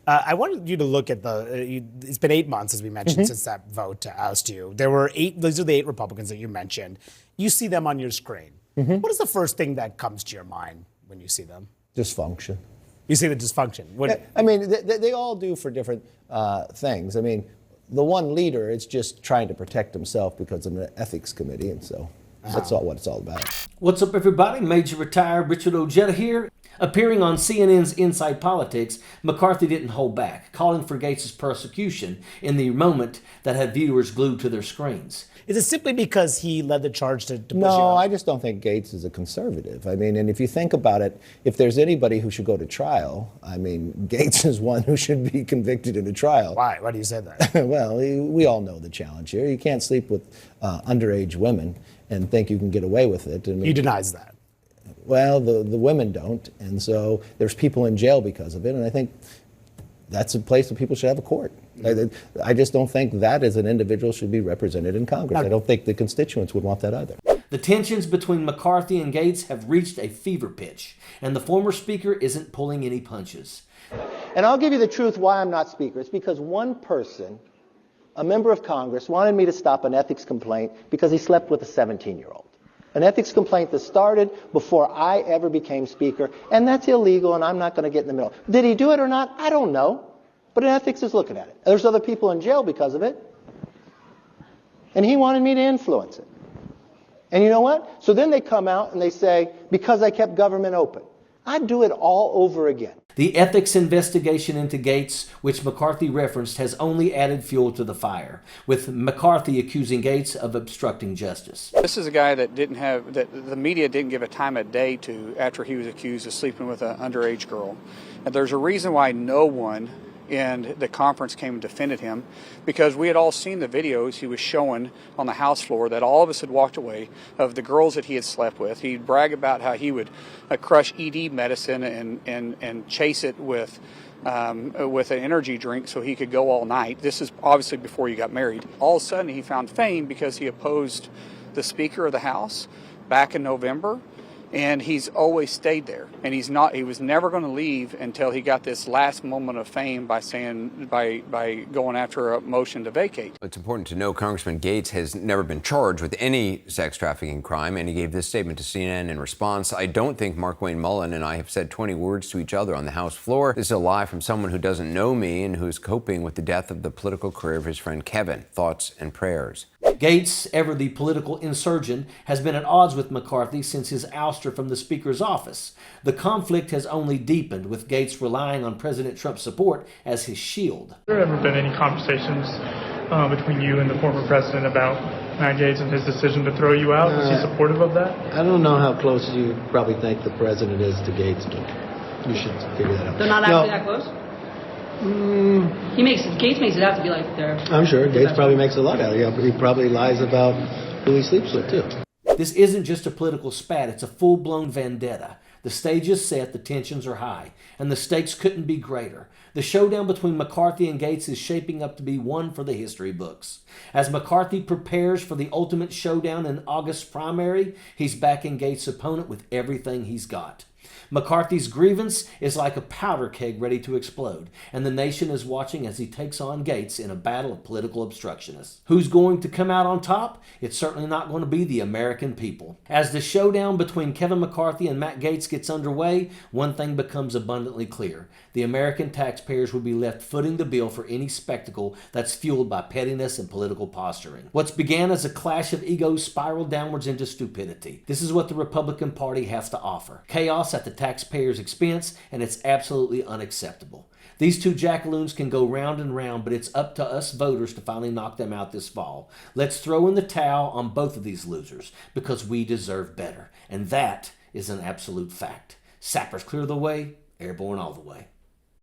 I wanted you to look at it's been 8 months, as we mentioned, since that vote to oust you. There were these are the 8 Republicans that you mentioned. You see them on your screen. What is the first thing that comes to your mind when you see them? Dysfunction. You see the dysfunction. I mean, they all do for different things. I mean, the one leader is just trying to protect himself because of an ethics committee, and so that's all what it's all about. What's up, everybody? Major Retired Richard Ojeda here. Appearing on CNN's Inside Politics, McCarthy didn't hold back, calling for Gaetz' persecution in the moment that had viewers glued to their screens. Is it simply because he led the charge to push you No, out? I just don't think Gaetz is a conservative. I mean, and if you think about it, if there's anybody who should go to trial, I mean, Gaetz is one who should be convicted in a trial. Why? Why do you say that? Well, we all know the challenge here. You can't sleep with underage women and think you can get away with it. I mean, He denies that. Well, the women don't, and so there's people in jail because of it, and I think that's a place where people should have a court. I just don't think that as an individual should be represented in Congress. I don't think the constituents would want that either. The tensions between McCarthy and Gaetz have reached a fever pitch, and the former Speaker isn't pulling any punches. And I'll give you the truth why I'm not Speaker. It's because one person, a member of Congress, wanted me to stop an ethics complaint because he slept with a 17-year-old. An ethics complaint that started before I ever became Speaker, and that's illegal, and I'm not going to get in the middle. Did he do it or not? I don't know. But ethics is looking at it. There's other people in jail because of it. And he wanted me to influence it. And you know what? So then they come out and they say, because I kept government open. I'd do it all over again. The ethics investigation into Gaetz, which McCarthy referenced, has only added fuel to the fire, with McCarthy accusing Gaetz of obstructing justice. This is a guy that the media didn't give a time of day to after he was accused of sleeping with an underage girl. And there's a reason why no one in the conference came and defended him, because we had all seen the videos he was showing on the House floor that all of us had walked away of the girls that he had slept with. He'd brag about how he would crush ED medicine and chase it with an energy drink so he could go all night. This is obviously before you got married. All of a sudden he found fame because he opposed the Speaker of the House back in November. And he's always stayed there, and he was never going to leave until he got this last moment of fame by going after a motion to vacate. It's important to know Congressman Gaetz has never been charged with any sex trafficking crime, and he gave this statement to CNN in response. I don't think Mark Wayne Mullen and I have said 20 words to each other on the House floor. This is a lie from someone who doesn't know me and who's coping with the death of the political career of his friend Kevin. Thoughts and prayers. Gaetz, ever the political insurgent, has been at odds with McCarthy since his ouster from the Speaker's office. The conflict has only deepened, with Gaetz relying on President Trump's support as his shield. Have there ever been any conversations between you and the former president about Matt Gaetz and his decision to throw you out? Was he supportive of that? I don't know how close you probably think the president is to Gaetz, but you should figure that out. They're not actually that close? Gaetz makes it out to be like they're... I'm sure Gaetz probably makes a lot out of it. He probably lies about who he sleeps with, too. This isn't just a political spat, it's a full-blown vendetta. The stage is set, the tensions are high, and the stakes couldn't be greater. The showdown between McCarthy and Gaetz is shaping up to be one for the history books. As McCarthy prepares for the ultimate showdown in August's primary, he's backing Gaetz' opponent with everything he's got. McCarthy's grievance is like a powder keg ready to explode, and the nation is watching as he takes on Gaetz in a battle of political obstructionists. Who's going to come out on top? It's certainly not going to be the American people. As the showdown between Kevin McCarthy and Matt Gaetz gets underway, one thing becomes abundantly clear. The American taxpayers will be left footing the bill for any spectacle that's fueled by pettiness and political posturing. What's began as a clash of egos spiraled downwards into stupidity. This is what the Republican Party has to offer. Chaos at the taxpayers' expense, and it's absolutely unacceptable. These two jackaloons can go round and round, but it's up to us voters to finally knock them out this fall. Let's throw in the towel on both of these losers, because we deserve better. And that is an absolute fact. Sappers clear the way, airborne all the way.